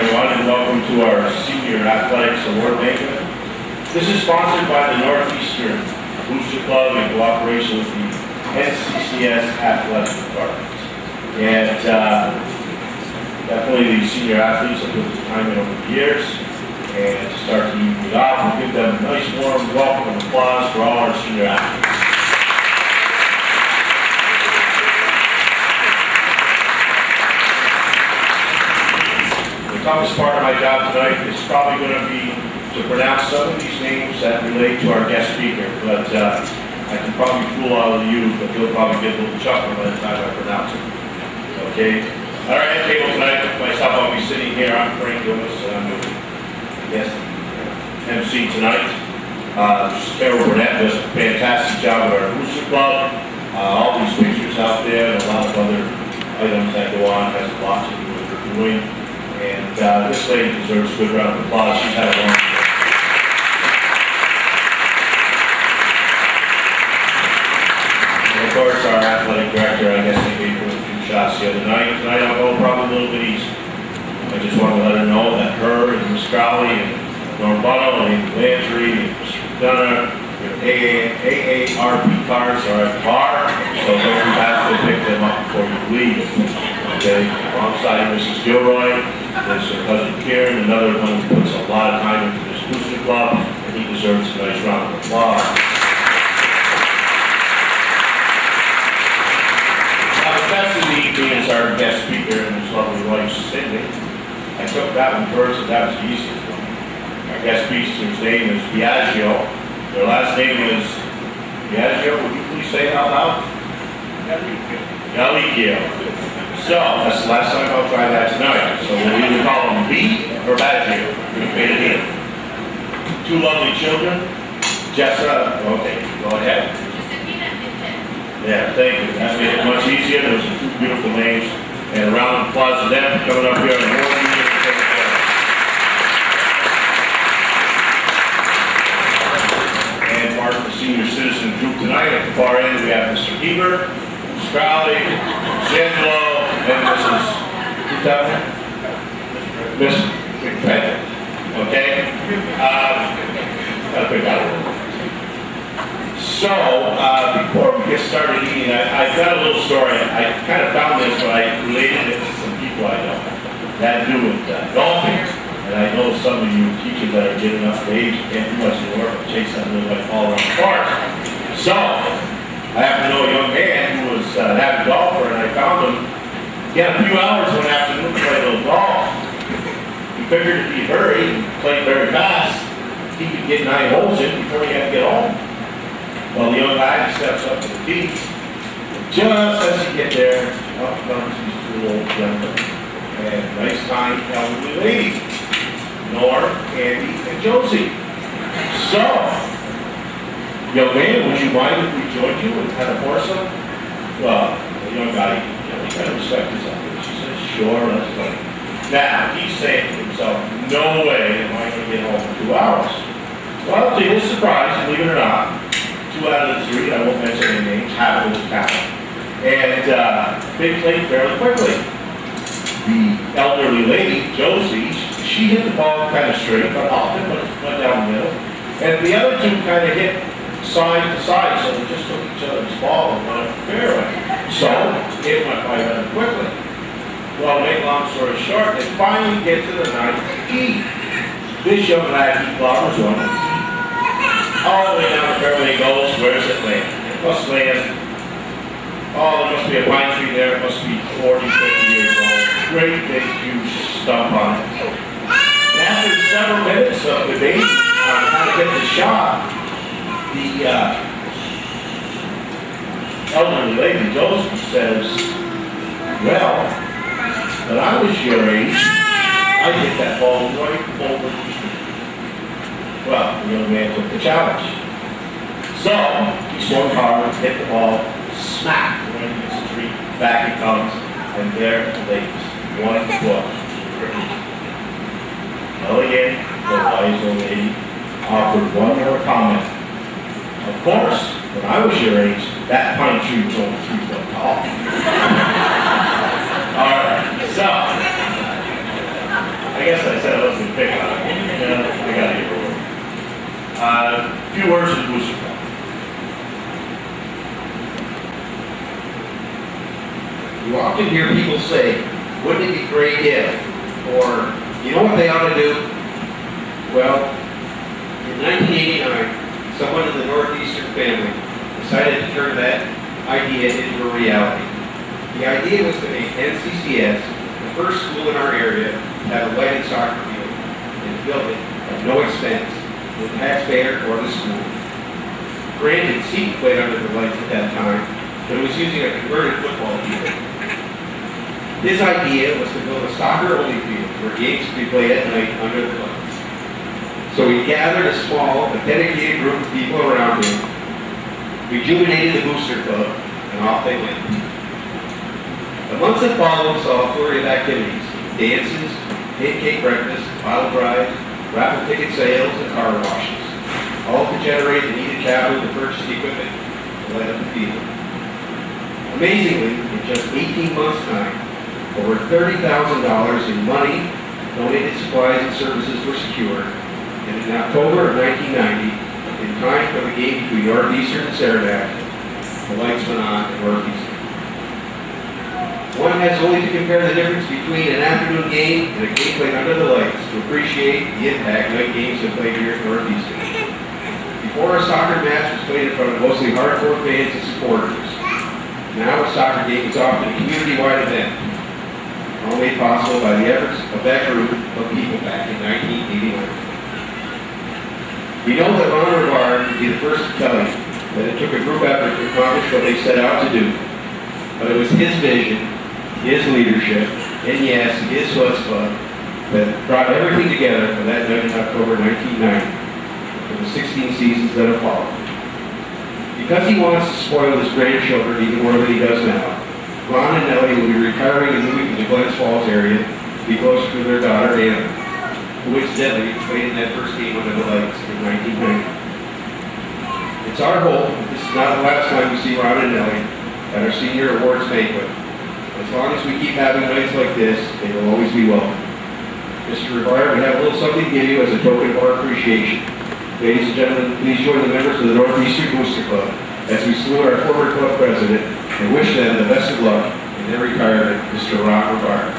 everyone, and welcome to our Senior Athletics Award Banquet. This is sponsored by the Northeastern Booster Club in cooperation with the NCCS Athletics Department. And definitely the senior athletes have put the time in over the years. And to start the evening off, we'll give them a nice warm welcome and applause for all our senior athletes. The toughest part of my job tonight is probably going to be to pronounce some of these names that relate to our guest speaker, but I can probably fool all of you, but you'll probably get a little chuckle by the time I pronounce it. Okay? All right, table tonight, myself, I'll be sitting here. I'm Frank Lewis, and I'm the guest MC tonight. Carol Burnett does a fantastic job at our Booster Club. All these pictures out there and a lot of other items that go on has a lot to do with what we're doing. And this lady deserves a good round of applause. She's had a long day. And of course, our athletic director, I guess they gave her a few shots the other night. Tonight I'll go probably a little bit easy. I just want to let her know that her and Miss Crowley and Norm Buttle and Landry and Mr. McDonough, your AARP cars are at the bar, so don't have to pick them up before you leave. Okay, alongside Mrs. Gilroy, there's her cousin Kieran, another one who puts a lot of time into this Booster Club, and he deserves a nice round of applause. Now, the best of the evening is our guest speaker and his lovely wife, Cindy. I took that one first, and that was the easiest one. Our guest speaker's name is Biagio. Their last name is Biagio. Would you please say it out loud? Gallicchio. So, that's the last time I'll try that tonight. So we'll either call them B or Baggio. We're going to fade it in. Two lovely children. Jessa, okay, go ahead. Yeah, thank you. That made it much easier. Those are two beautiful names. And a round of applause to them for coming up here on the morning. And part of the senior citizen group tonight. At the far end, we have Mr. Cougar, Ms. Crowley, Ms. Angelo, and Mrs. Miss McFadden. Okay? Gotta pick out one. So, before we get started eating, I've got a little story. I kind of found this, but I related it to some people I know that do with golfing. And I know some of you teachers that are getting up to age can't do much anymore, but chase that little like all around the park. So, I happen to know a young man who was an avid golfer, and I found him. He had a few hours one afternoon to play a little golf. He figured if he hurried and played very fast, he could get 9 holes in before he had to get home. Well, the young guy steps up to the tee. Just as he gets there, up comes these two old gentlemen. And nice kind elderly lady. Norm, Andy, and Josie. So, young man, would you mind if we joined you and kind of force him? Well, the young guy, he kind of respected his elders. She says, sure, that's fine. Now, he's saying to himself, no way am I going to get home in 2 hours. Well, to his surprise, believe it or not, 2 out of the 3, I won't mention any names, half of this town. And they played fairly quickly. The elderly lady, Josie, she hit the ball kind of straight, but often went down the middle. And the other two kind of hit side to side, so they just took each other's ball and went up the fairway. So, it went by rather quickly. Well, to make long story short, they finally get to the 9th tee. This young lad, he clobbers one. All the way down the fairway goes. Where does it land? It must land. Oh, there must be a pine tree there. It must be 40, 50 years old. Great big, huge stump on it. And after several minutes of debate on how to get the shot, the elderly lady, Josie, says, well, when I was your age, I hit that ball right over the tree. Well, the young man took the challenge. So, he swung hard, hit the ball, smack, right against the tree, back it comes, and there it lays, 1 foot. Well, again, the wise old lady offered one more comment. Of course, when I was your age, that pine tree was only 3 foot tall. All right, so I guess few words to the Booster Club. You often hear people say, wouldn't it be great if, or, you know what they ought to do? Well, in 1989, someone in the Northeastern family decided to turn that idea into a reality. The idea was to make NCCS the first school in our area to have a lighted soccer field and to build it at no expense to the taxpayer or the school. Granted, Seton played under the lights at that time, but it was using a converted football field. His idea was to build a soccer-only field where games could be played at night under the lights. So he gathered a small but dedicated group of people around him, rejuvenated the Booster Club, and off they went. The months that followed saw a flurry of activities: dances, pancake breakfast, bottle drives, raffle ticket sales, and car washes, all to generate the needed capital to purchase the equipment to light up the field. Amazingly, in just 18 months' time, over $30,000 in money, donated supplies, and services were secured, and in October of 1990, in time for the game between Northeastern and Saranac, the lights went on at Northeastern. One has only to compare the difference between an afternoon game and a game played under the lights to appreciate the impact night games have played here at Northeastern. Before a soccer match was played in front of mostly hardcore fans and supporters, now a soccer game is often a community-wide event, all made possible by the efforts of that group of people back in 1989. We know that Ron Rivard would be the first to tell you that it took a group effort to accomplish what they set out to do, but it was his vision, his leadership, and yes, his chutzpah that brought everything together for that night in October 1990 for the 16 seasons that have followed. Because he wants to spoil his grandchildren even more than he does now, Ron and Nellie will be retiring and moving to the Glens Falls area to be closer to their daughter, Anna, who incidentally played in that first game under the lights in 1990. It's our hope that this is not the last time we see Ron and Nellie at our senior awards banquet. As long as we keep having nights like this, they will always be welcome. Mr. Rivard, we have a little something to give you as a token of our appreciation. Ladies and gentlemen, please join the members of the Northeastern Booster Club as we salute our former club president and wish them the best of luck in their retirement, Mr. Ron Rivard.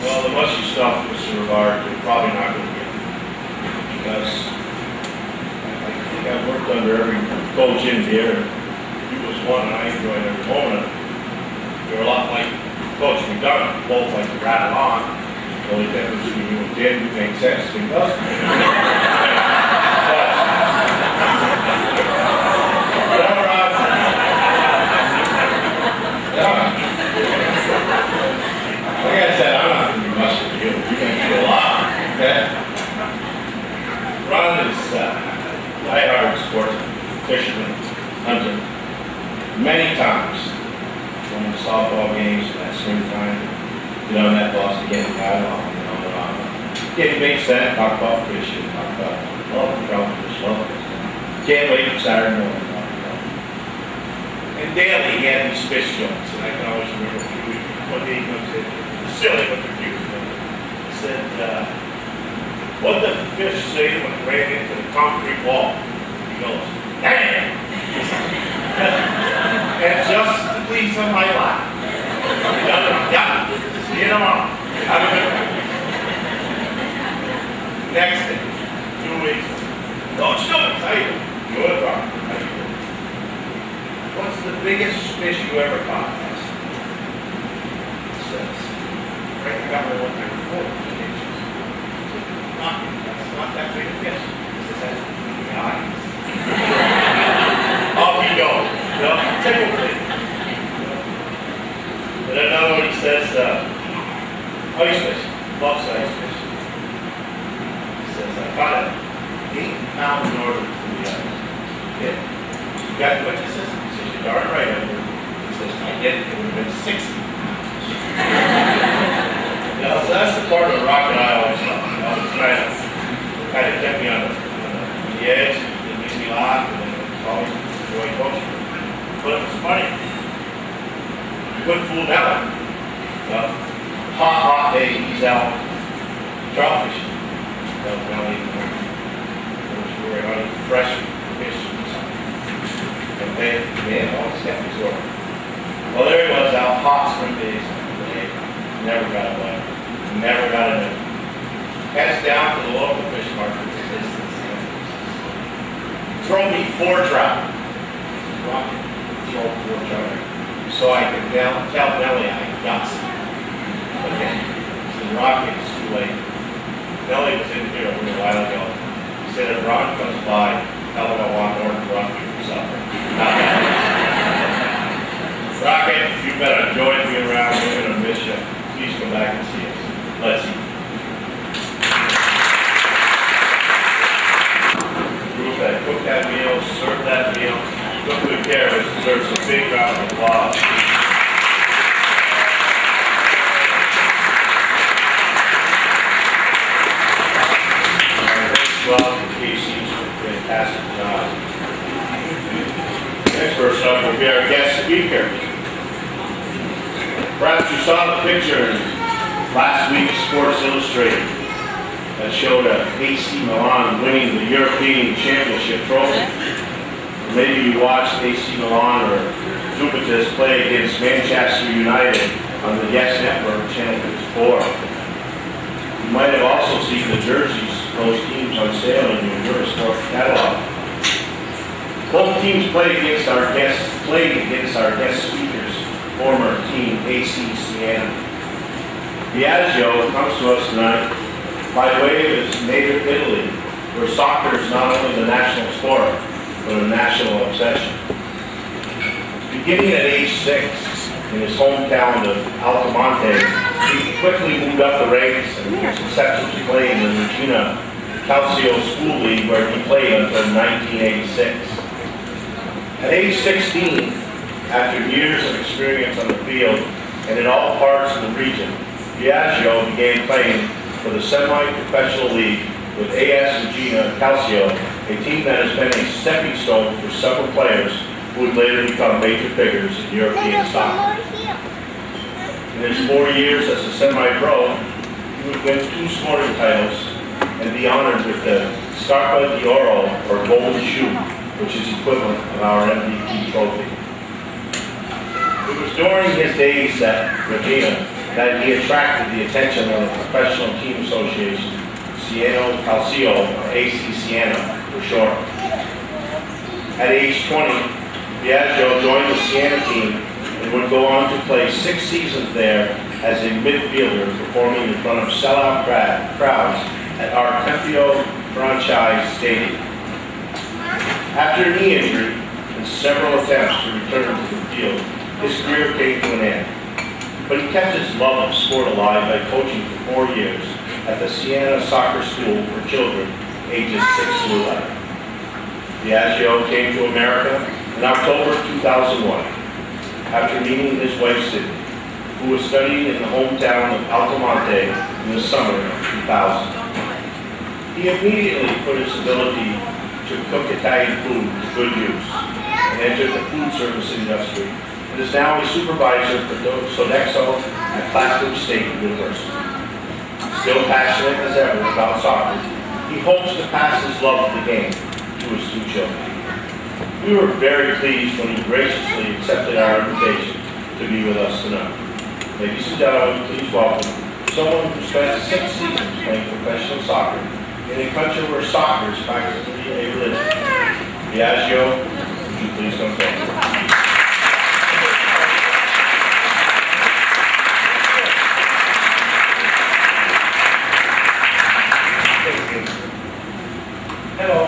Well, the mushy stuff, Mr. Rivard, you're probably not going to get, because I think I've worked under every coach in here. You was one, and I enjoyed every moment of it. You're a lot like Coach McDonough, both like to rattle on. The only difference between you and Dan makes sense to me, doesn't it? Whatever, like I said, I'm not going to be much of you. You're going to be a lot, okay? Ron is diehard sportsman, fisherman, hunter. Many times, going to softball games in that springtime, get on that bus to get in dialogue, getting big set, talk about fishing, talk about trout fish, love. Can't wait for Saturday morning. And daily he had these fish jokes, and I can always remember a few weeks, one day he comes in, silly but confused. He said, what did the fish say when it ran into the concrete wall? He goes, damn! And just to please him, I laughed. Yeah, see you tomorrow. Have a good one. Next day, 2 weeks. Coach Stewart, how you doing? Good, Ron. How you doing? What's the biggest fish you ever caught? He says, Frank, I got my 134 inches. That's not that big a fish. He says, that's between the eyes. 8 pounds north of the others. Yeah. You got what this is? He says, you're darn right, Edward. He says, I didn't, it would have been 60 pounds. So that's the part of the rock that I always loved. You know, it's kind of kept me on the edge, it makes me laugh, and it's always enjoy coaching. But it was funny. You couldn't fool Nelly. Hot day, he's out trout fishing. Nelly, we're on fresh fish or something. And man, all this stuff was working. Well, there he was out hot spring days. Never got a bite. Never got a net. Heads down to the local fish market. Throw me 4 trout. Rocket, throw 4 trout. So I could tell Nelly I got some. Okay. So the rocket is too late. Nelly was in here a little while ago. He said if Ron comes by, tell him I want orange rocket for supper. Rocket, you better enjoy being around. We're going to miss you. Please come back and see us. Let's eat. Group that cooked that meal, served that meal, took good care of it, deserves a big round of applause. Well, Casey's fantastic job. Next person up will be our guest speaker. Perhaps you saw the picture in last week's Sports Illustrated that showed AC Milan winning the European Championship trophy. Or maybe you watched AC Milan or Juventus play against Manchester United on the Yes Network, Channel 54. You might have also seen the jerseys those teams on sale in your Eurosport catalog. Both teams played against our guest speakers, former team AC Siena. Biagio comes to us tonight by way of his native Italy, where soccer is not only the national sport, but a national obsession. Beginning at age 6, in his hometown of Altamonte, he quickly moved up the ranks and was accepted to play in the Regina Calcio School League, where he played until 1986. At age 16, after years of experience on the field and in all parts of the region, Biagio began playing for the semi-professional league with AS Regina Calcio, a team that has been a stepping stone for several players who would later become major figures in European soccer. In his 4 years as a semi-pro, he would win 2 sporting titles and be honored with the Scarpa d'Oro, or Golden Shoe, which is equivalent of our MVP trophy. It was during his days at Regina that he attracted the attention of the Professional Team Association, Siena Calcio, or AC Siena for short. At age 20, Biagio joined the Siena team and would go on to play 6 seasons there as a midfielder, performing in front of sellout crowds at our Tempio franchise stadium. After a knee injury and several attempts to return to the field, his career came to an end. But he kept his love of sport alive by coaching for 4 years at the Siena Soccer School for children ages 6 to 11. Biagio came to America in October 2001 after meeting his wife Sydney, who was studying in the hometown of Altamonte in the summer of 2000. He immediately put his ability to cook Italian food to good use and entered the food service industry and is now a supervisor for Sodexo at Classroom State University. Still passionate as ever about soccer, he hopes to pass his love of the game to his 2 children. We were very pleased when he graciously accepted our invitation to be with us tonight. Ladies and gentlemen, please welcome someone who spent 6 seasons playing professional soccer in a country where soccer is practically a religion. Biagio, would you please come forward? Hello,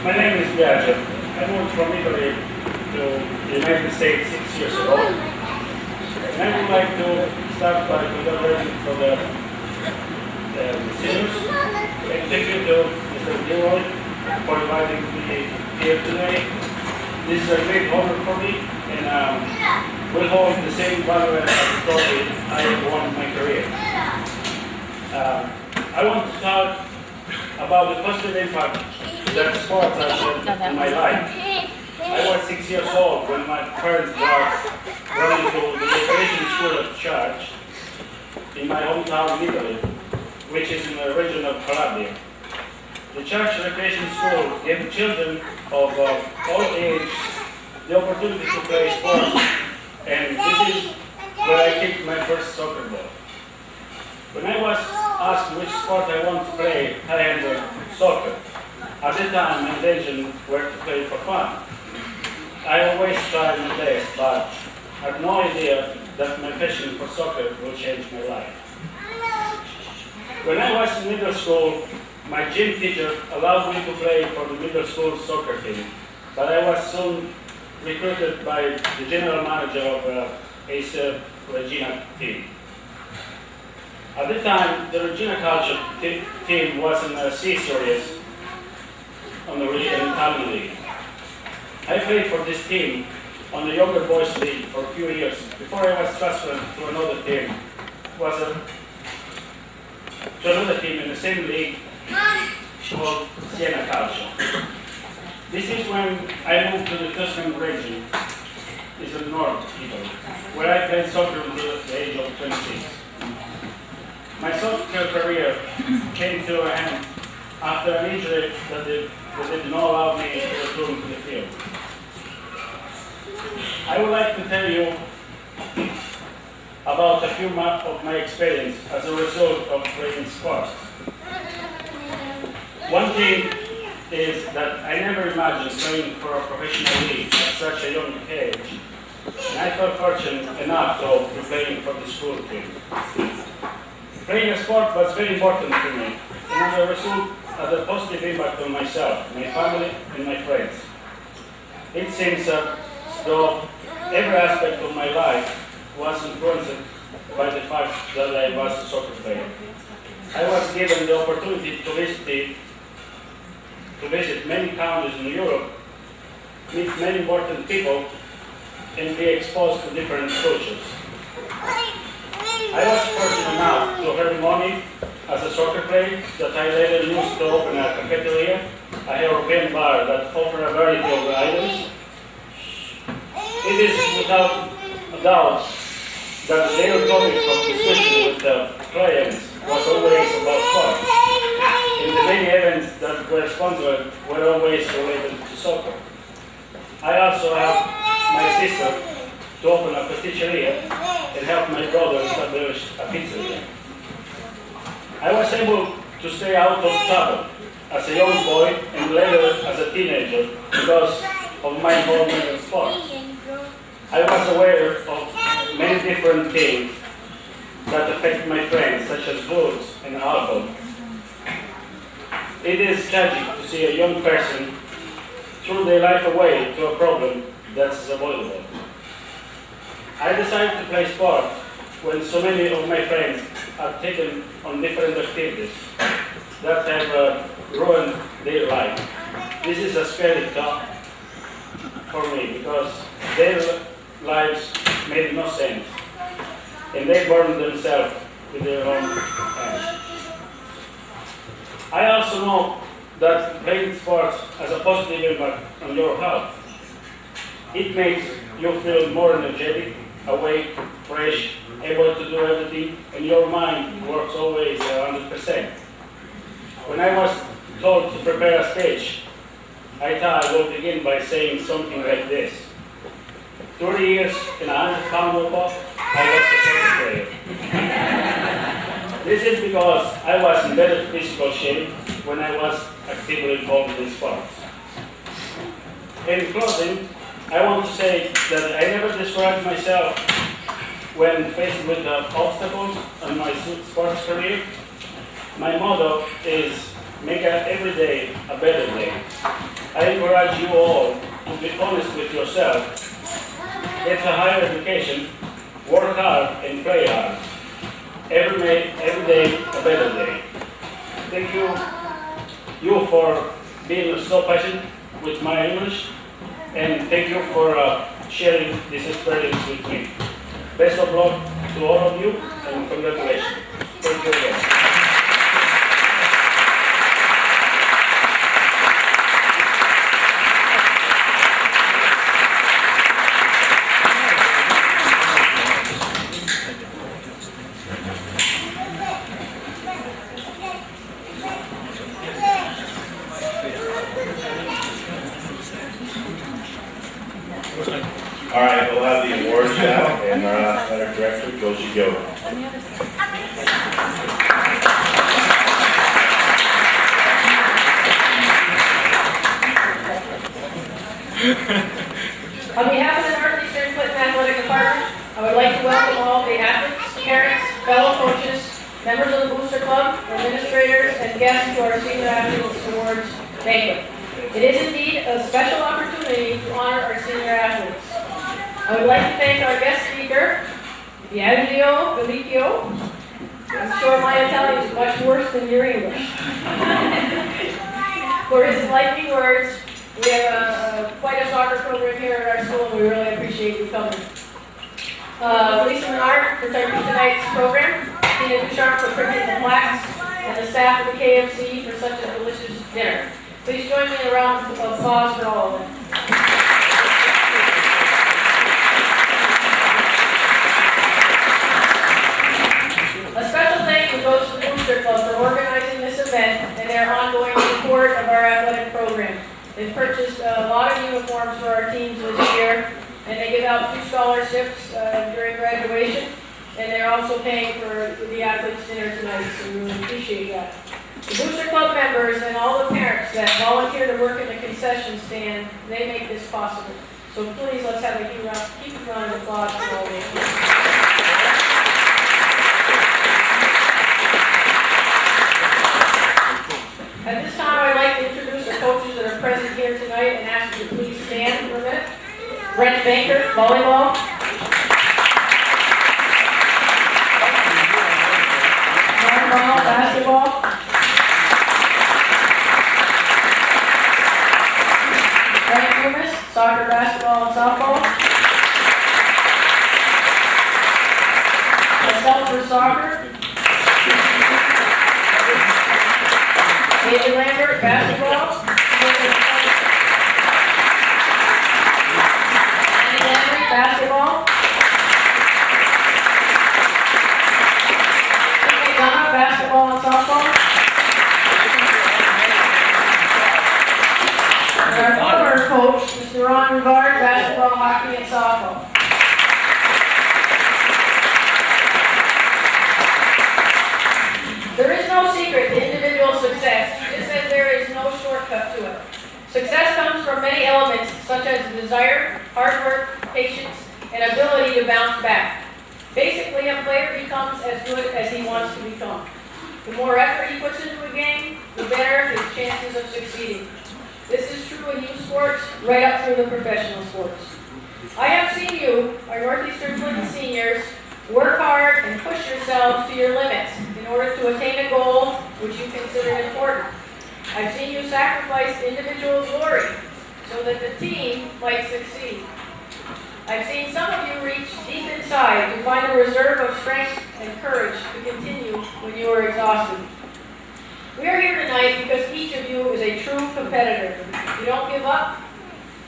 my name is Biagio. I moved from Italy to the United States 6 years ago. And I would like to start by congratulating for the seniors. Thank you to Mr. Gilroy for inviting me here today. This is a great honor for me, and will hold the same value as the trophy I have won in my career. I want to talk about the positive impact that sports has had in my life. I was 6 years old when my parents were running to the recreation school at church in my hometown in Italy, which is in the region of Calabria. The church recreation school gave children of all ages the opportunity to play sports, and this is where I kicked my first soccer ball. When I was asked which sport I want to play, I answered soccer. At the time, my intention were to play for fun. I always tried my best, but I had no idea that my passion for soccer will change my life. When I was in middle school, my gym teacher allowed me to play for the middle school soccer team, but I was soon recruited by the general manager of AC Regina team. At the time, the Regina Culture team was in the C series on the Italian league. I played for this team on the younger boys league for a few years before I was transferred to another team. To another team in the same league called Siena Calcio. This is when I moved to the Tuscan region, is in North Italy, where I played soccer until the age of 26. My soccer career came to an end after an injury that did not allow me to return to the field. I would like to tell you about a few of my experience as a result of playing sports. One thing is that I never imagined playing for a professional league at such a young age, and I felt fortunate enough to be playing for the school team. Playing a sport was very important to me, and as a result, had a positive impact on myself, my family, and my friends. It seems as though every aspect of my life was influenced by the fact that I was a soccer player. I was given the opportunity to visit many countries in Europe, meet many important people, and be exposed to different cultures. I was fortunate enough to earn money as a soccer player that I later used to open a cafeteria, a European bar that offered a variety of items. It is without a doubt that the daily topic of discussion with the clients was always about sports. And the many events that were sponsored were always related to soccer. I also helped my sister to open a pasticceria and helped my brother establish a pizzeria. I was able to stay out of trouble as a young boy and later as a teenager because of my involvement in sports. I was aware of many different things that affect my friends, such as drugs and alcohol. It is tragic to see a young person throw their life away to a problem that's avoidable. I decided to play sport when so many of my friends have taken on different activities that have ruined their life. This is a scary thought for me because their lives made no sense and they burned themselves with their own hands. I also know that playing sports has a positive impact on your health. It makes you feel more energetic, awake, fresh, able to do everything, and your mind works always 100%. When I was told to prepare a speech, I thought I would begin by saying something like this. 30 years in a 100-pound weight, I was a soccer player. This is because I was in better physical shape when I was actively involved in sports. In closing, I want to say that I never discouraged myself when faced with obstacles in my sports career. My motto is make every day a better day. I encourage you all to be honest with yourself, get a higher education, work hard and play hard. Every day a better day. Thank you for being so patient with my English, and thank you for sharing this experience with me. Best of luck to all of you, and congratulations. Thank you again. All right, we'll have the awards now, and our athletic director, Coach Cougar. On behalf of the Northeastern Clinton Athletic Department, I would like to welcome all the athletes, parents, fellow coaches, members of the Booster Club, administrators, and guests to our Senior Athletes Awards banquet. It is indeed a special opportunity to honor our senior athletes. I would like to thank our guest speaker, Biagio Galicchio. I'm sure my Italian is much worse than your English. For his enlightening words. We have quite a soccer program here at our school, and we really appreciate you coming. Lisa Menard for tonight's program, Tina Ducharme for printing the plaques, and the staff of the KFC for such a delicious dinner. Please join me in a round of applause for all of them. A special thank you goes to the Booster Club for organizing this event and their ongoing support of our athletic program. They've purchased a lot of uniforms for our teams this year, and they give out 2 scholarships during graduation, and they're also paying for the athletes' dinner tonight, so we really appreciate that. The Booster Club members and all the parents that volunteer to work in the concession stand, they make this possible. So please, let's have a huge round of applause for all of them. At this time, I'd like to introduce the coaches that are present here tonight and ask you to please stand for a minute. Brent Banker, volleyball. Volleyball, basketball. Frank Loomis, soccer, basketball, and softball. Myself for soccer. David Lambert, basketball. Andy Landry, basketball. Nick McDonough, basketball and softball. And our former coach, Mr. Ron Rivard, basketball, hockey, and softball. There is no secret to individual success, just as there is no shortcut to it. Success comes from many elements such as desire, hard work, patience, and ability to bounce back. Basically, a player becomes as good as he wants to become. The more effort he puts into a game, the better his chances of succeeding. This is true in youth sports, right up through the professional sports. I have seen you, our Northeastern Clinton seniors, work hard and push yourselves to your limits in order to attain a goal which you consider important. I've seen you sacrifice individual glory so that the team might succeed. I've seen some of you reach deep inside to find a reserve of strength and courage to continue when you are exhausted. We are here tonight because each of you is a true competitor. You don't give up,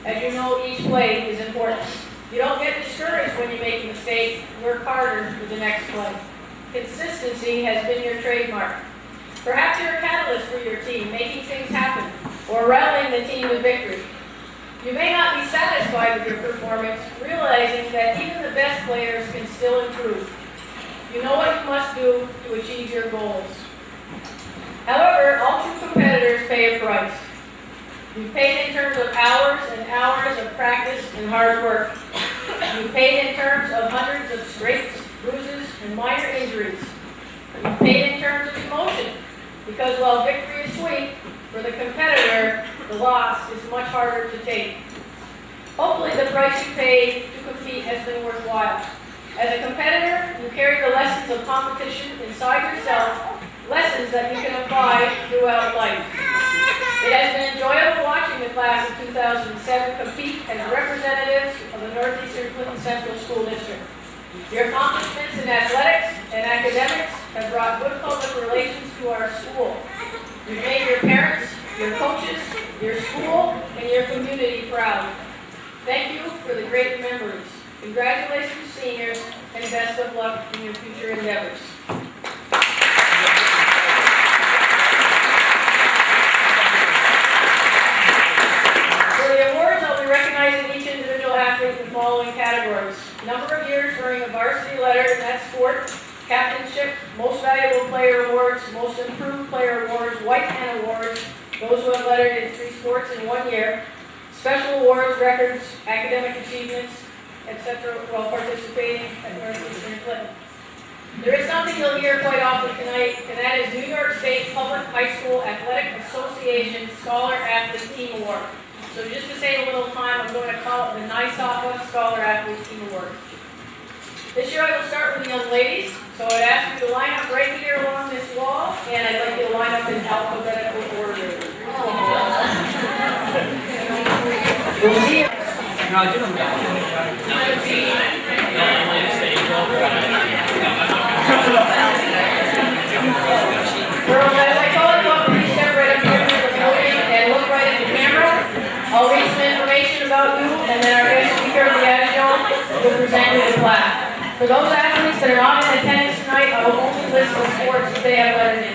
as you know each play is important. You don't get discouraged when you make a mistake. Work harder for the next play. Consistency has been your trademark. Perhaps you're a catalyst for your team, making things happen, or rallying the team to victory. You may not be satisfied with your performance, realizing that even the best players can still improve. You know what you must do to achieve your goals. However, all true competitors pay a price. You paid in terms of hours and hours of practice and hard work. You paid in terms of hundreds of scrapes, bruises, and minor injuries. You paid in terms of emotion, because while victory is sweet, for the competitor, the loss is much harder to take. Hopefully the price you paid to compete has been worthwhile. As a competitor, you carry the lessons of competition inside yourself, lessons that you can apply throughout life. It has been enjoyable watching the class of 2007 compete as representatives of the Northeastern Clinton Central School District. Your accomplishments in athletics and academics have brought good public relations to our school. You've made your parents, your coaches, your school, and your community proud. Thank you for the great memories. Congratulations, seniors, and best of luck in your future endeavors. For the awards, I'll be recognizing each individual athlete in the following categories: number of years earning a varsity letter in that sport, captainship, most valuable player awards, most improved player awards, white hand awards, those who have lettered in 3 sports in 1 year, special awards, records, academic achievements, etc. while participating at Northeastern Clinton. There is something you'll hear quite often tonight, and that is New York State Public High School Athletic Association Scholar Athlete Team Award. So just to save a little time, I'm going to call it the NCCS Scholar Athlete Team Award. This year I will start with the young ladies, so I'd ask you to line up right here along this wall, and I'd like you to line up in alphabetical order. We'll see you. Girls, as I call you up, please step right up here to the podium and look right at the camera. I'll read some information about you, and then our guest speaker, the adjunct, will present you the plaque. For those athletes that are not in attendance tonight, I will only list the sports that they have lettered in.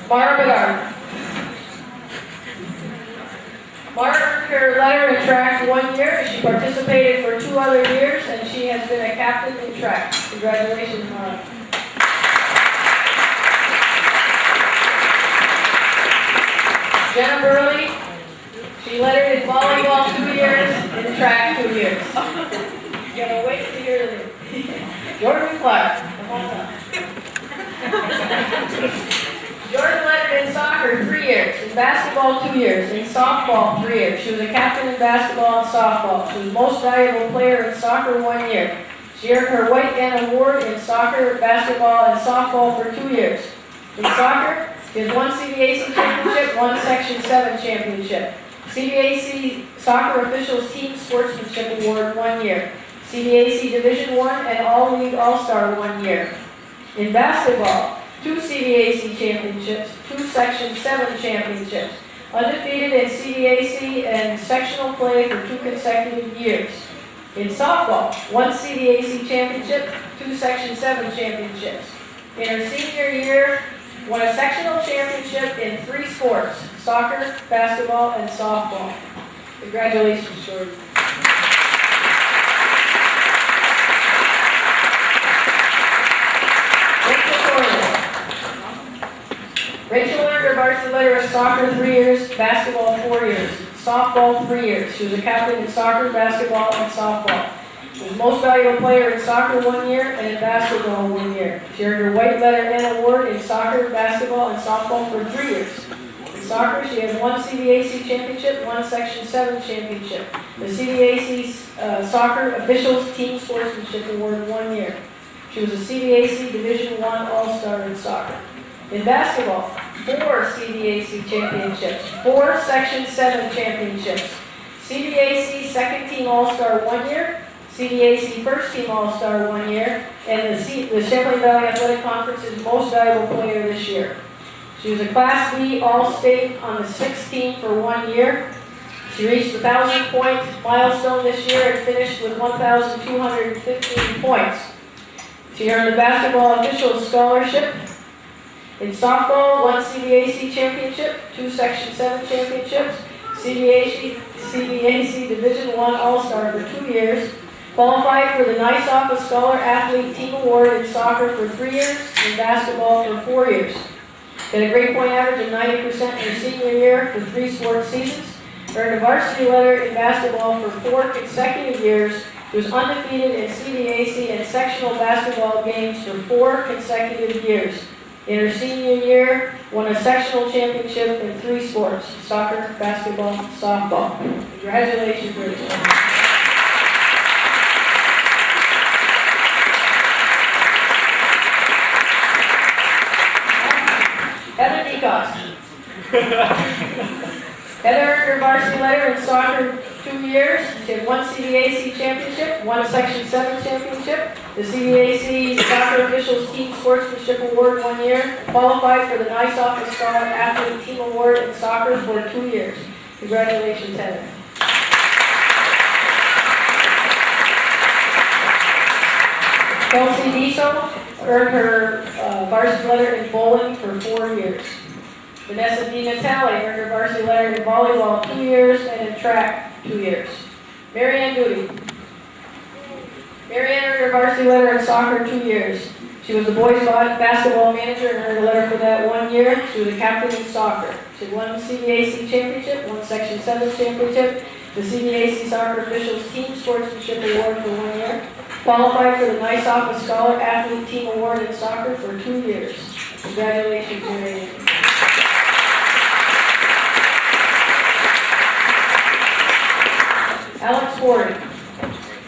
Mara Bedard. Mara earned her letter in track 1 year. She participated for 2 other years, and she has been a captain in track. Congratulations, Mara. Jenna Burley. She lettered in volleyball 2 years, in track 2 years. You're gonna wait to hear the Jordan Clark. Come on up. Jordan lettered in soccer 3 years, in basketball 2 years, in softball 3 years. She was a captain in basketball and softball. She was most valuable player in soccer 1 year. She earned her White N Award in soccer, basketball, and softball for 2 years. In soccer, she has 1 CBAC championship, 1 Section 7 championship. CBAC Soccer Officials Team Sportsmanship Award 1 year. CBAC Division I and All-League All-Star 1 year. In basketball, 2 CBAC championships, 2 Section 7 championships. Undefeated in CBAC and sectional play for 2 consecutive years. In softball, 1 CBAC championship, 2 Section 7 championships. In her senior year, won a sectional championship in 3 sports: soccer, basketball, and softball. Congratulations, Jordan. Rachel earned her varsity letter in soccer 3 years, basketball 4 years, softball 3 years. She was a captain in soccer, basketball, and softball. She was most valuable player in soccer 1 year and in basketball 1 year. She earned her White Letter N Award in soccer, basketball, and softball for 3 years. In soccer, she had 1 CBAC championship, 1 Section 7 championship. The CBAC Soccer Officials Team Sportsmanship Award 1 year. She was a CBAC Division I All-Star in soccer. In basketball, 4 CBAC championships, 4 Section 7 championships, CBAC Second Team All-Star 1 year, CBAC First Team All-Star 1 year, and the Champlain Valley Athletic Conference's Most Valuable Player this year. She was a Class B All-State on the 6th team for 1 year. She reached the 1,000-point milestone this year and finished with 1,215 points. She earned the Basketball Officials Scholarship. In softball, 1 CBAC championship, 2 Section 7 championships, CBAC Division I All-Star for 2 years, qualified for the NCCS Scholar Athlete Team Award in soccer for 3 years, and basketball for 4 years. Had a grade point average of 90% in her senior year for 3 sports seasons, earned a varsity letter in basketball for 4 consecutive years. She was undefeated in CBAC and sectional basketball games for 4 consecutive years. In her senior year, won a sectional championship in 3 sports: soccer, basketball, softball. Congratulations, Rachel. Heather earned her varsity letter in soccer 2 years. She had 1 CBAC championship, 1 Section 7 championship, the CBAC Soccer Officials Team Sportsmanship Award 1 year, qualified for the Nice Office Scholar Athlete Team Award in soccer for 2 years. Congratulations, Heather. Kelsey Diesel earned her varsity letter in bowling for 4 years. Vanessa Di Natale earned her varsity letter in volleyball 2 years and in track 2 years. Marianne Goody. Marianne earned her varsity letter in soccer 2 years. She was the boys basketball manager and earned a letter for that 1 year. She was a captain in soccer. She had 1 CBAC championship, 1 Section 7 championship, the CBAC Soccer Officials Team Sportsmanship Award for 1 year. Qualified for the Nice Office Scholar Athlete Team Award in soccer for 2 years. Congratulations, Marianne. Alex Ford.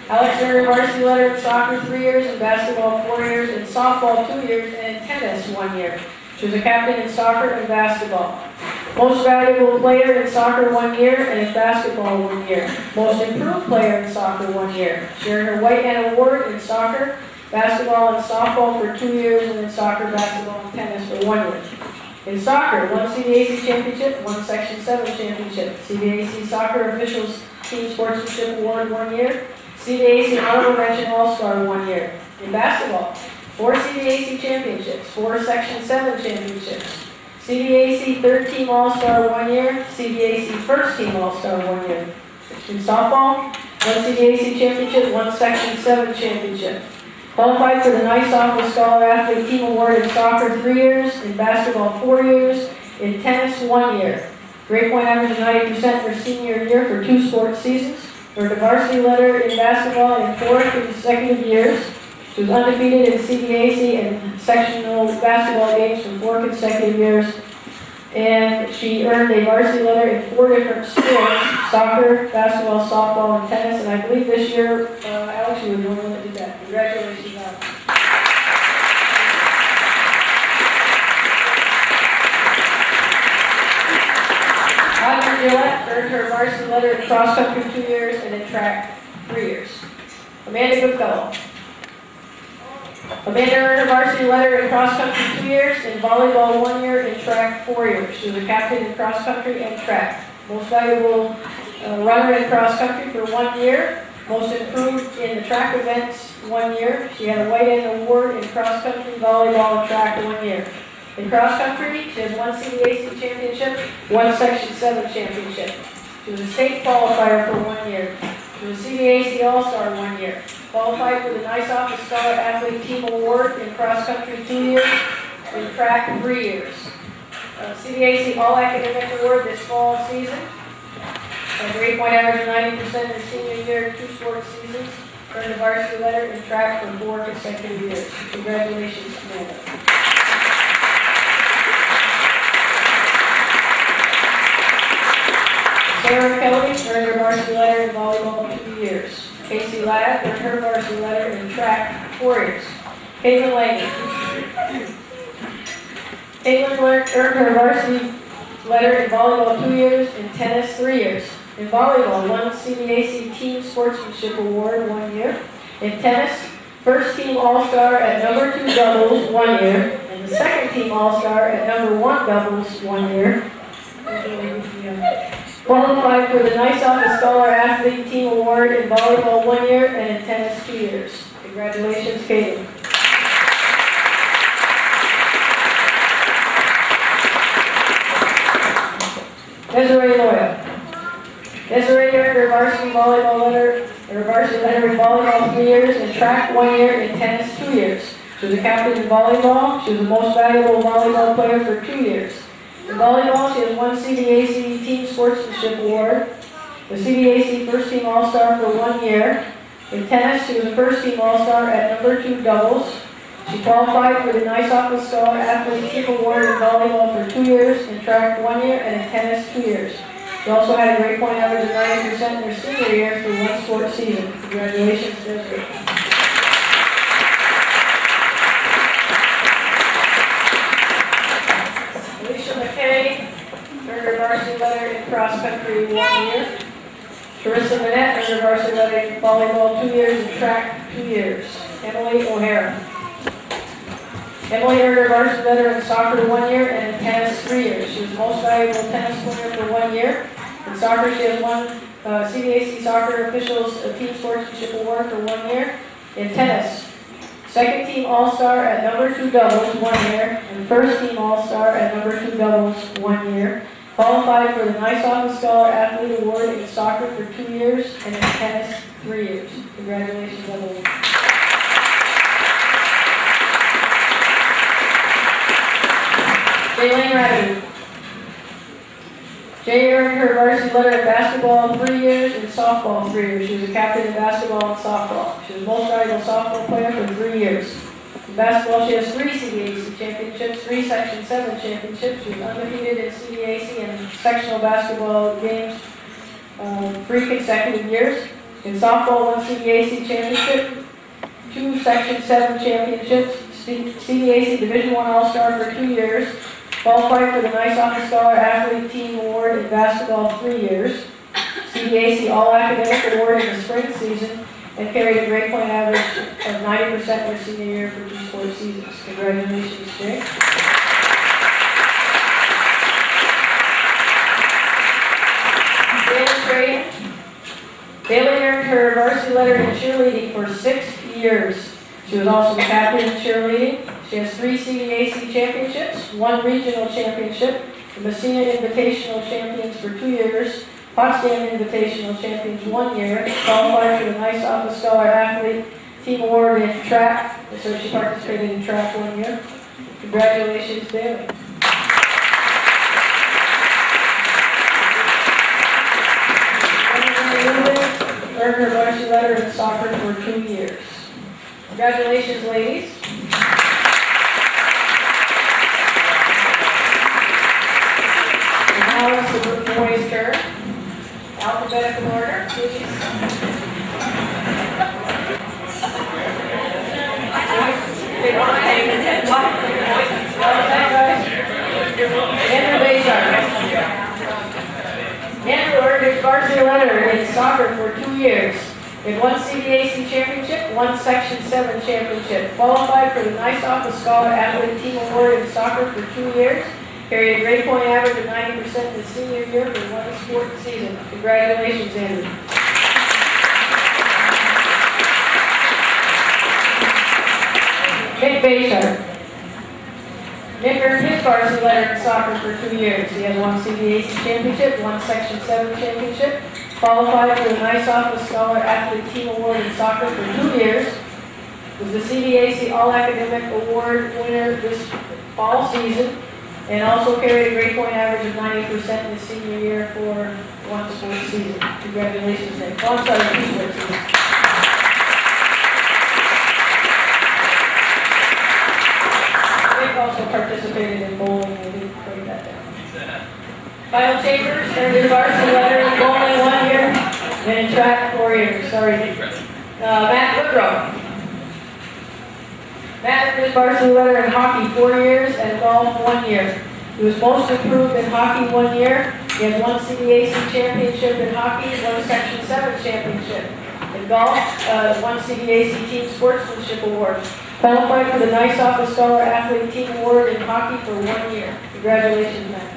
Alex earned a varsity letter in soccer 3 years, in basketball 4 years, in softball 2 years, and in tennis 1 year. She was a captain in soccer and basketball. Most valuable player in soccer 1 year, and in basketball 1 year. Most improved player in soccer 1 year. She earned her White Hen Award in soccer, basketball, and softball for 2 years, and in soccer, basketball, and tennis for 1 year. In soccer, 1 CBAC championship, 1 Section 7 championship, CBAC Soccer Officials Team Sportsmanship Award 1 year, CBAC Honorable Mention All-Star 1 year. In basketball, 4 CBAC championships, 4 Section 7 championships, CBAC Third Team All-Star 1 year, CBAC First Team All-Star 1 year. In softball, 1 CBAC championship, 1 Section 7 championship. Qualified for the Nice Office Scholar Athlete Team Award in soccer 3 years, in basketball 4 years, in tennis 1 year. Grade point average of 90% her senior year for 2 sports seasons. Earned a varsity letter in basketball in 4 consecutive years. She was undefeated in CBAC and sectional basketball games for 4 consecutive years. And she earned a varsity letter in 4 different sports: soccer, basketball, softball, and tennis. And I believe this year, Alex, you were the only one that did that. Congratulations, Alex. Audrey Gillette earned her varsity letter in cross country 2 years and in track 3 years. Amanda Goodfellow. Amanda earned her varsity letter in cross country 2 years, in volleyball 1 year, in track 4 years. She was a captain in cross country and track. Most valuable runner in cross country for 1 year. Most improved in the track events 1 year. She had a White Hen Award in cross country, volleyball, and track 1 year. In cross country, she has 1 CBAC championship, 1 Section 7 championship. She was a state qualifier for 1 year. She was a CBAC All-Star 1 year. Qualified for the Nice Office Scholar Athlete Team Award in cross country 2 years, in track 3 years. CBAC All Academic Award this fall season. A grade point average of 90% in senior year, 2 sports seasons. Earned a varsity letter in track for 4 consecutive years. Congratulations, Amanda. Sarah Kelly earned her varsity letter in volleyball 2 years. Casey Ladd earned her varsity letter in track 4 years. Caitlin Laney. Caitlin earned her varsity letter in volleyball 2 years, in tennis 3 years. In volleyball, 1 CBAC Team Sportsmanship Award 1 year. In tennis, first team All-Star at number 2 doubles 1 year, and the second team All-Star at number 1 doubles 1 year. Qualified for the Nice Office Scholar Athlete Team Award in volleyball 1 year and in tennis 2 years. Congratulations, Caitlin. Desiree Loya. Desiree earned her varsity volleyball letter, her varsity letter in volleyball 3 years, in track 1 year, in tennis 2 years. She was a captain in volleyball. She was the most valuable volleyball player for 2 years. In volleyball, she has 1 CBAC Team Sportsmanship Award, the CBAC First Team All-Star for 1 year. In tennis, she was a First Team All-Star at number 2 doubles. She qualified for the Nice Office Scholar Athlete Team Award in volleyball for 2 years, in track 1 year, and in tennis 2 years. She also had a grade point average of 90% in her senior year for 1 sports season. Congratulations, Desiree. Alicia McKay cross country 1 year. Teresa Manette earned her varsity letter in volleyball 2 years and track 2 years. Emily O'Hara. Emily earned her varsity letter in soccer 1 year and in tennis 3 years. She was the most valuable tennis player for 1 year. In soccer, she has won CDAC Soccer Officials Team Sportsmanship Award for 1 year. In tennis, second team All-Star at number 2 doubles 1 year, and first team All-Star at number 2 doubles 1 year. Qualified for the Nice Office Scholar Athlete Award in soccer for 2 years, and in tennis 3 years. Congratulations, Emily. Jaylene Rabbit. Jay earned her varsity letter in basketball 3 years and softball 3 years. She was a captain in basketball and softball. She was the most valuable softball player for 3 years. In basketball, she has 3 CDAC championships, 3 Section 7 championships. She was undefeated in CDAC and sectional basketball games 3 consecutive years. In softball, 1 CDAC championship, 2 Section 7 championships, CDAC Division I All-Star for 2 years. Qualified for the Nice Office Scholar Athlete Team Award in basketball 3 years. CDAC All-Academic Award in the spring season, and carried a grade point average of 90% her senior year for 2 sports seasons. Congratulations, Jay. Bailey Strahan. Bailey earned her varsity letter in cheerleading for 6 years. She was also the captain in cheerleading. She has 3 CDAC championships, 1 regional championship, the Messina Invitational Champions for 2 years, Potsdam Invitational Champions 1 year, qualified for the Nice Office Scholar Athlete Team Award in track, so she participated in track 1 year. Congratulations, Bailey. Earned her varsity letter in soccer for 2 years. Congratulations, ladies. Now it's the boys' turn. Alphabetical order, please. Andrew Bayshard. Andrew earned his varsity letter in soccer for 2 years. In 1 CDAC championship, 1 Section 7 championship. Qualified for the Nice Office Scholar Athlete Team Award in soccer for 2 years. Carried a grade point average of 90% in his senior year for 1 sport season. Congratulations, Andrew. Nick Bayshard. Nick earned his varsity letter in soccer for 2 years. He has 1 CDAC championship, 1 Section 7 championship. Qualified for the Nice Office Scholar Athlete Team Award in soccer for 2 years. Was the CDAC All-Academic Award winner this fall season. And also carried a grade point average of 90% in his senior year for 1 sports season. Congratulations, Nick. Oh, I'm sorry, 2 sports seasons. Nick also participated in bowling. I didn't break that down. Kyle Chambers earned his varsity letter in bowling 1 year and in track 4 years. Sorry, Nick. Matt Woodrow. Matt earned his varsity letter in hockey 4 years and golf 1 year. He was most improved in hockey 1 year. He has 1 CDAC championship in hockey, 1 Section 7 championship. In golf, 1 CDAC Team Sportsmanship Award. Qualified for the Nice Office Scholar Athlete Team Award in hockey for 1 year. Congratulations, Matt.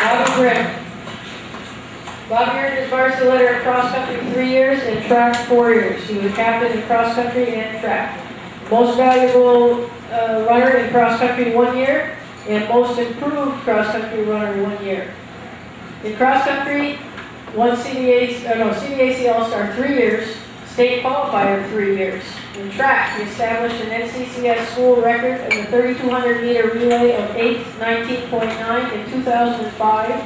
Bobby Grimm. Bobby earned his varsity letter in cross country 3 years and track 4 years. He was a captain in cross country and track. Most valuable runner in cross country 1 year, and most improved cross country runner 1 year. In cross country, 1 CDAC All-Star 3 years, state qualifier 3 years. In track, he established an NCCS school record of the 3,200 meter relay of 8:19.9 in 2005.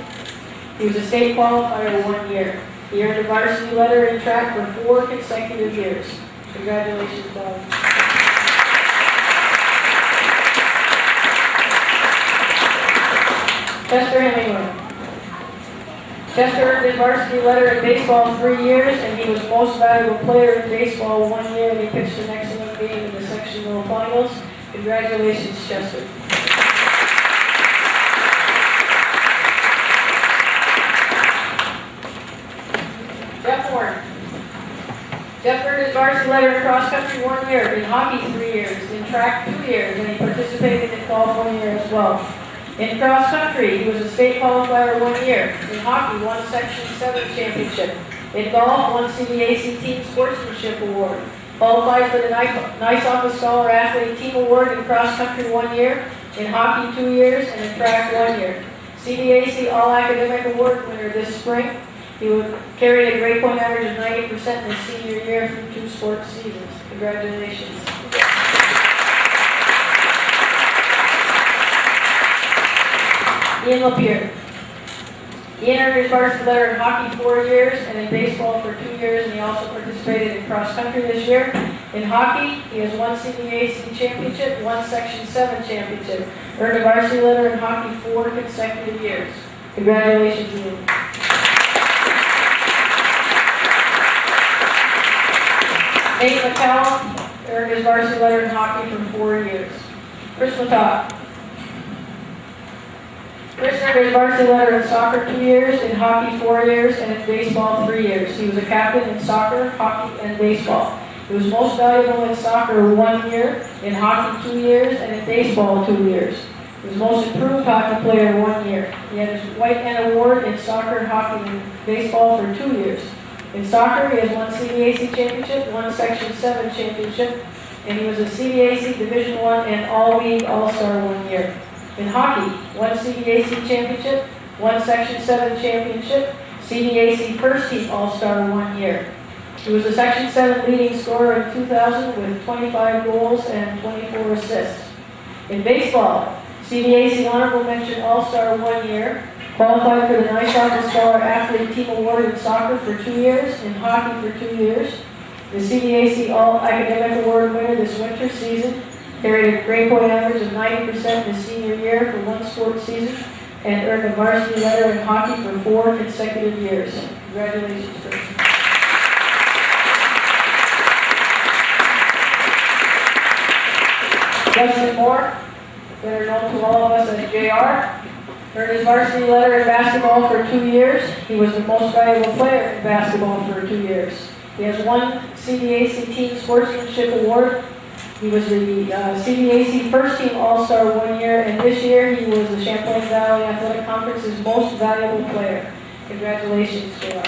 He was a state qualifier 1 year. He earned a varsity letter in track for 4 consecutive years. Congratulations, Bob. Chester Hemingway. Chester earned his varsity letter in baseball 3 years, and he was most valuable player in baseball 1 year, and he pitched an excellent game in the sectional finals. Congratulations, Chester. Jeff earned his varsity letter in cross country 1 year, in hockey 3 years, in track 2 years, and he participated in golf 1 year as well. In cross country, he was a state qualifier 1 year. In hockey, won Section 7 championship. In golf, won CBAC Team Sportsmanship Award. Qualified for the Nice Office Scholar Athlete Team Award in cross country 1 year. In hockey 2 years, and in track 1 year. CBAC All Academic Award winner this spring. He would carry a grade point average of 90% in his senior year through 2 sports seasons. Congratulations. Ian Lapierre. Ian earned his varsity letter in hockey 4 years and in baseball for 2 years, and he also participated in cross country this year. In hockey, he has 1 CBAC championship, 1 Section 7 championship, earned a varsity letter in hockey 4 consecutive years. Congratulations, Ian. Nate McCallum earned his varsity letter in hockey for 4 years. Chris Matock. Chris earned his varsity letter in soccer 2 years, in hockey 4 years, and in baseball 3 years. He was a captain in soccer, hockey, and baseball. He was most valuable in soccer 1 year, in hockey 2 years, and in baseball 2 years. He was most improved hockey player 1 year. He had his White Hen Award in soccer, hockey, and baseball for 2 years. In soccer, he has 1 CBAC championship, 1 Section 7 championship, and he was a CBAC Division I and All-League All-Star 1 year. In hockey, 1 CBAC championship, 1 Section 7 championship, CBAC First Team All-Star 1 year. He was a Section 7 leading scorer in 2000 with 25 goals and 24 assists. In baseball, CBAC Honorable Mention All-Star 1 year, qualified for the Nice Office Scholar Athlete Team Award in soccer for 2 years, in hockey for 2 years. The CBAC All Academic Award winner this winter season, carried a grade point average of 90% in his senior year for 1 sports season, and earned a varsity letter in hockey for 4 consecutive years. Congratulations, Chris. Justin Moore, better known to all of us as JR, earned his varsity letter in basketball for 2 years. He was the most valuable player in basketball for 2 years. He has 1 CBAC Team Sportsmanship Award. He was the CBAC First Team All-Star 1 year, and this year he was the Champlain Valley Athletic Conference's most valuable player. Congratulations, JR.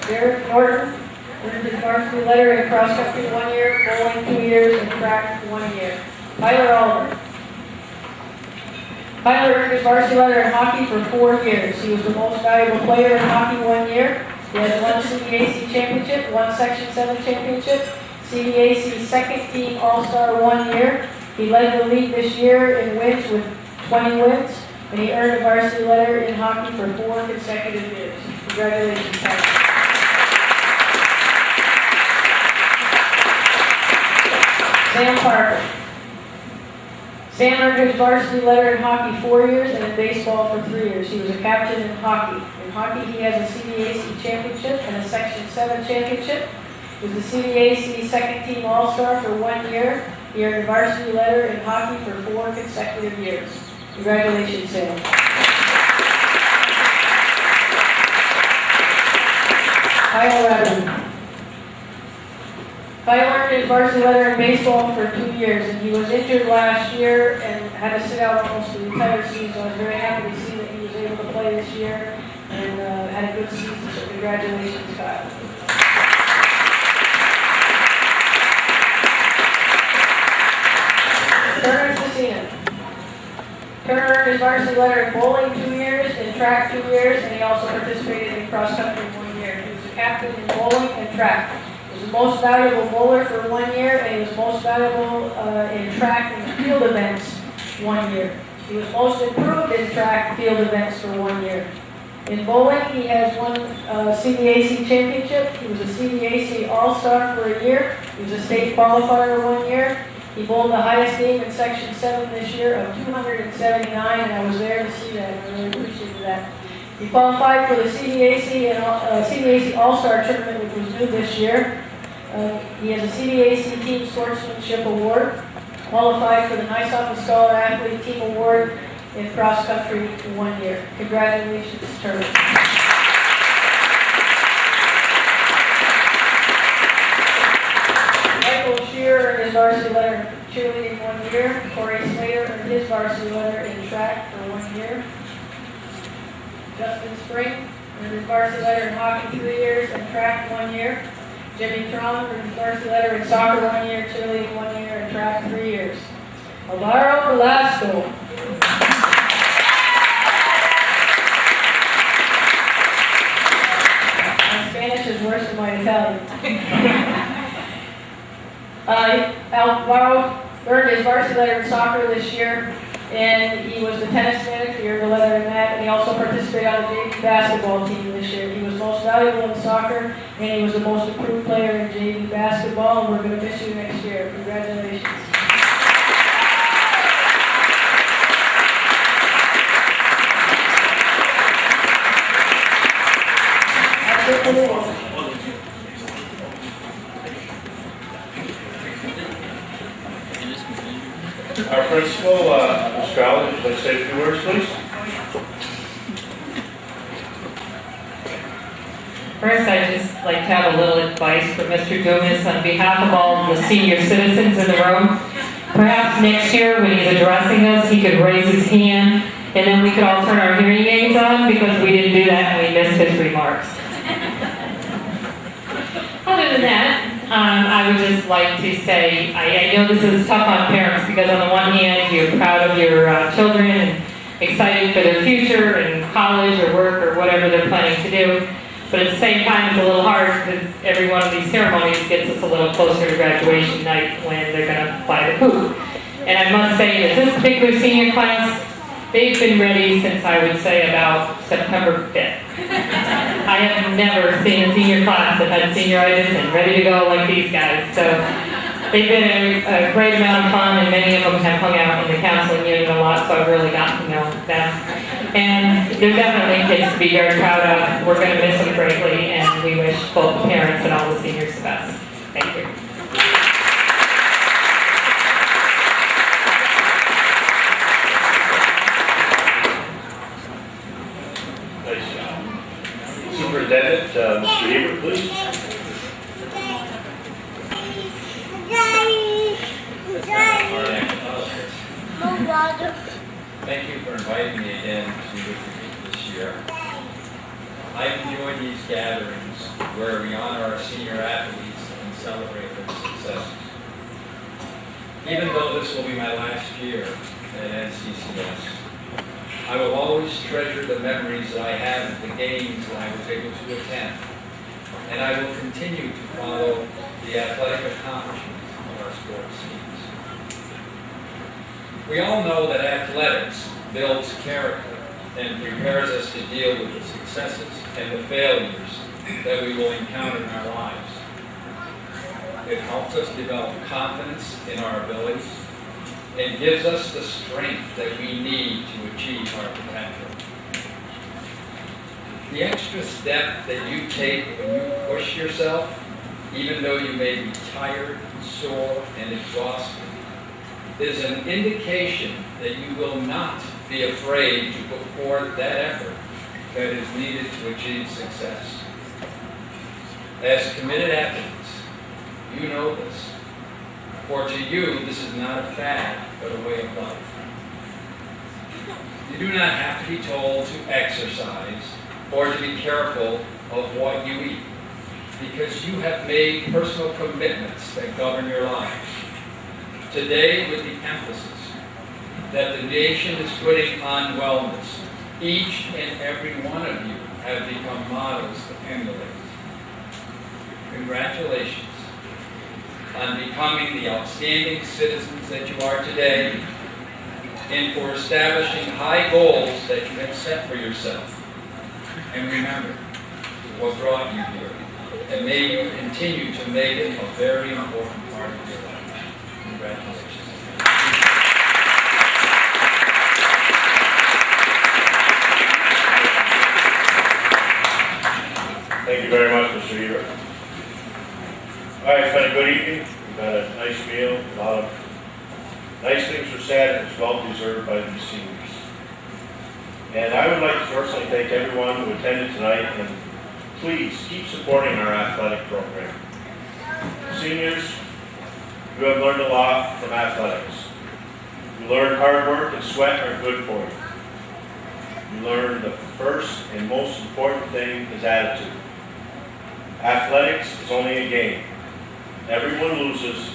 Derek Norton earned his varsity letter in cross country 1 year, bowling 2 years, and track 1 year. Tyler Oliver. Tyler earned his varsity letter in hockey for 4 years. He was the most valuable player in hockey 1 year. He has 1 CBAC championship, 1 Section 7 championship, CBAC Second Team All-Star 1 year. He led the league this year in wins with 20 wins, and he earned a varsity letter in hockey for 4 consecutive years. Congratulations, Tyler. Sam Parker. Sam earned his varsity letter in hockey 4 years and in baseball for 3 years. He was a captain in hockey. In hockey, he has a CBAC championship and a Section 7 championship. He was the CBAC Second Team All-Star for 1 year. He earned a varsity letter in hockey for 4 consecutive years. Congratulations, Sam. Kyle Radden. Kyle earned his varsity letter in baseball for 2 years, and he was injured last year and had to sit out almost the entire season. I was very happy to see that he was able to play this year and had a good season, so congratulations, Kyle. Turner Cecina. Turner earned his varsity letter in bowling 2 years, in track 2 years, and he also participated in cross country 1 year. He was a captain in bowling and track. He was the most valuable bowler for 1 year, and he was most valuable in track and field events 1 year. He was most improved in track field events for 1 year. In bowling, he has 1 CBAC championship. He was a CBAC All-Star for 1 year. He was a state qualifier 1 year. He bowled the highest game in Section 7 this year of 279, and I was there to see that, and I really appreciated that. He qualified for the CBAC All-Star Tournament, which was new this year. He has a CBAC Team Sportsmanship Award, qualified for the Nice Office Scholar Athlete Team Award in cross-country 1 year. Congratulations, Turner. Michael Shearer earned his varsity letter in cheerleading 1 year. Corey Slater earned his varsity letter in track for 1 year. Justin Spring earned his varsity letter in hockey 3 years and track 1 year. Jimmy Tron earned his varsity letter in soccer 1 year, cheerleading 1 year, and track 3 years. Alvaro Velasco. My Spanish is worse than my Italian. Alvaro earned his varsity letter in soccer this year, and he was the tennis manager. He earned a letter in that, and he also participated on the JV basketball team this year. He was most valuable in soccer, and he was the most improved player in JV basketball, and we're going to miss you next year. Congratulations. That's it for me. Our principal, Mr. Collins, would you like to say a few words, please? First, I'd just like to have a little advice for Mr. Dumas on behalf of all the senior citizens in the room. Perhaps next year, when he's addressing us, he could raise his hand, and then we could all turn our hearing aids on, because we didn't do that and we missed his remarks. Other than that, I would just like to say, I know this is tough on parents, because on the one hand, you're proud of your children and excited for their future in college or work or whatever they're planning to do. But at the same time, it's a little hard, because every one of these ceremonies gets us a little closer to graduation night when they're going to fly the coop. And I must say that this particular senior class, they've been ready since, I would say, about September 5th. I have never seen a senior class that had senioritis and ready to go like these guys. So they've been a great amount of fun, and many of them have hung out in the counseling unit a lot, so I've really gotten to know them. And they're definitely kids to be very proud of. We're going to miss them greatly, and we wish both the parents and all the seniors the best. Thank you. Nice job. Superintendent, Mr. Hebert, please. Thank you for inviting me again to this year. I enjoy these gatherings where we honor our senior athletes and celebrate their successes. Even though this will be my last year at NCCS, I will always treasure the memories that I have of the games that I was able to attend, and I will continue to follow the athletic accomplishments of our sports teams. We all know that athletics builds character and prepares us to deal with the successes and the failures that we will encounter in our lives. It helps us develop confidence in our abilities and gives us the strength that we need to achieve our potential. The extra step that you take when you push yourself, even though you may be tired, sore, and exhausted, is an indication that you will not be afraid to put forth that effort that is needed to achieve success. As committed athletes, you know this. For to you, this is not a fad, but a way of life. You do not have to be told to exercise or to be careful of what you eat, because you have made personal commitments that govern your lives. Today, with the emphasis that the nation is putting on wellness, each and every one of you have become models to emulate. Congratulations on becoming the outstanding citizens that you are today, and for establishing high goals that you have set for yourself. And remember what brought you here, and may you continue to make it a very important part of your life. Congratulations. Thank you very much, Mr. Hebert. All right, it's been a good evening. We've had a nice meal, a lot of nice things were said, and it's well deserved by these seniors. And I would like to personally thank everyone who attended tonight, and please keep supporting our athletic program. Seniors, you have learned a lot from athletics. You learned hard work and sweat are good for you. You learned the first and most important thing is attitude. Athletics is only a game. Everyone loses,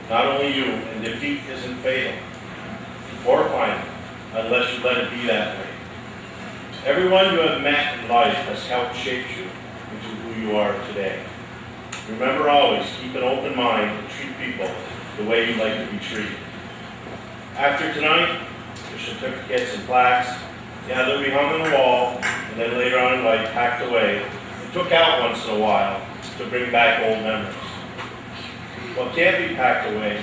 not only you, and defeat isn't fatal or final unless you let it be that way. Everyone you have met in life has helped shape you into who you are today. Remember always, keep an open mind and treat people the way you like to be treated. After tonight, your certificates and plaques, yeah, they'll be hung on the wall, and then later on in life packed away and took out once in a while to bring back old memories. What can't be packed away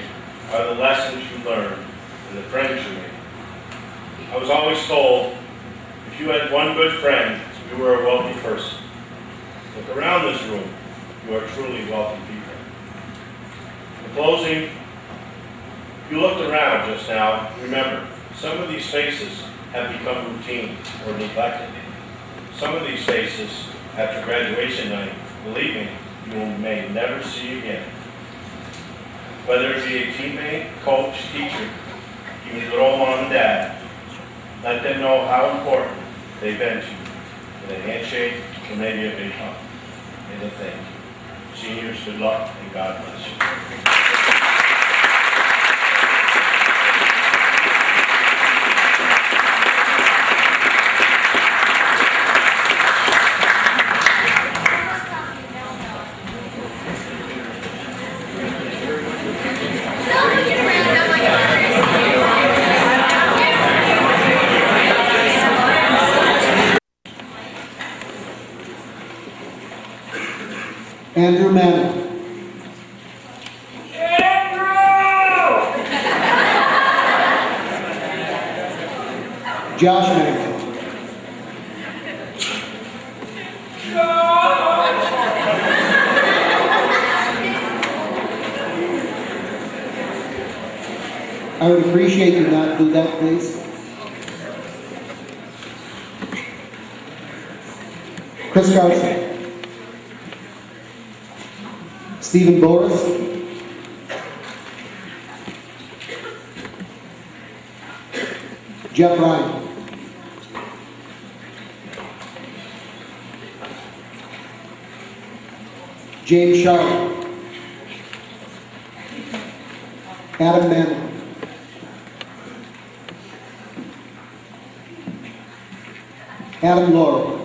are the lessons you learned and the friends you made. I was always told, if you had one good friend, you were a wealthy person. Look around this room, you are truly wealthy people. In closing, if you looked around just now, remember, some of these faces have become routine or neglected. Some of these faces, after graduation night, believe me, you may never see again. Whether it be a teammate, coach, teacher, even good old mom and dad, let them know how important they've been to you. With a handshake or maybe a big hug. And a thank you. Seniors, good luck and God bless you. Andrew Manning. Josh Manning. I would appreciate you not do that, please. Chris Carson. Stephen Boris. Jeff Ryan. James Sharp. Adam Manning. Adam Laurel.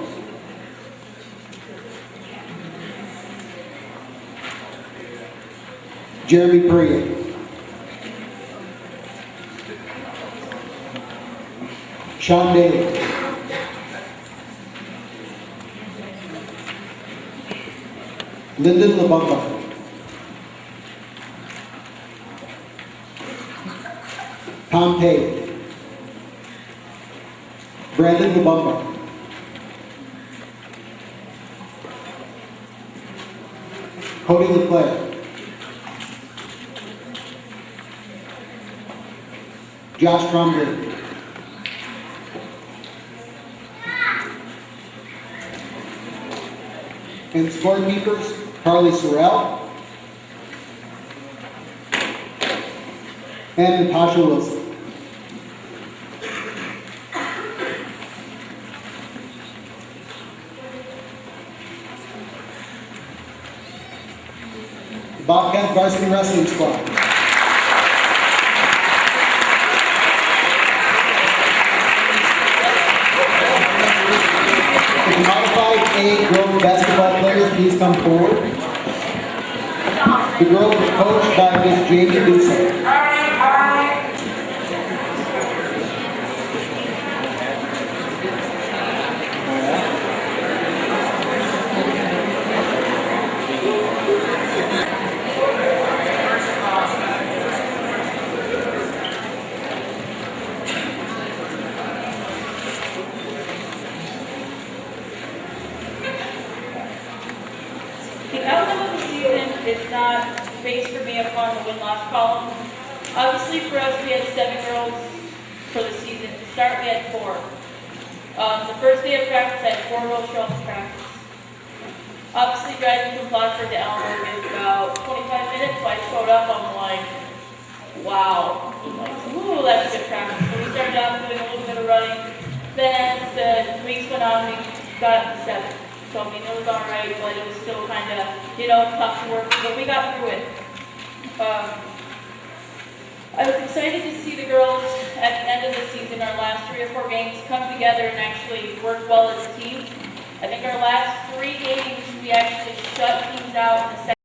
Jeremy Priya. Sean Daly. Lyndon Labumba. Tom Page. Brandon Labumba. Cody Leclerc. Josh Trombley. And scorekeepers, Carly Sorrell and Natasha Wilson. The Bobcat Varsity Wrestling Squad. Modified A girls basketball players, please come forward. The girls are coached by Ms. Jamie Dusa. The outcome of the season is not based for me upon the win-loss column. Obviously for us, we had 7 girls for the season. To start, we had 4. The first day of practice, I had 4 girls show up to practice. Obviously, driving from Blackford to Elmwood is about 25 minutes, so I showed up, I'm like, wow. I'm like, ooh, that's good practice. So we started off doing a little bit of running. Then as the weeks went on, we got up to 7. So I mean, it was all right, but it was still kind of, tough to work, but we got through it. I was excited to see the girls at the end of the season, our last 3 or 4 games, come together and actually work well as a team. I think our last 3 games, we actually shut teams out in the second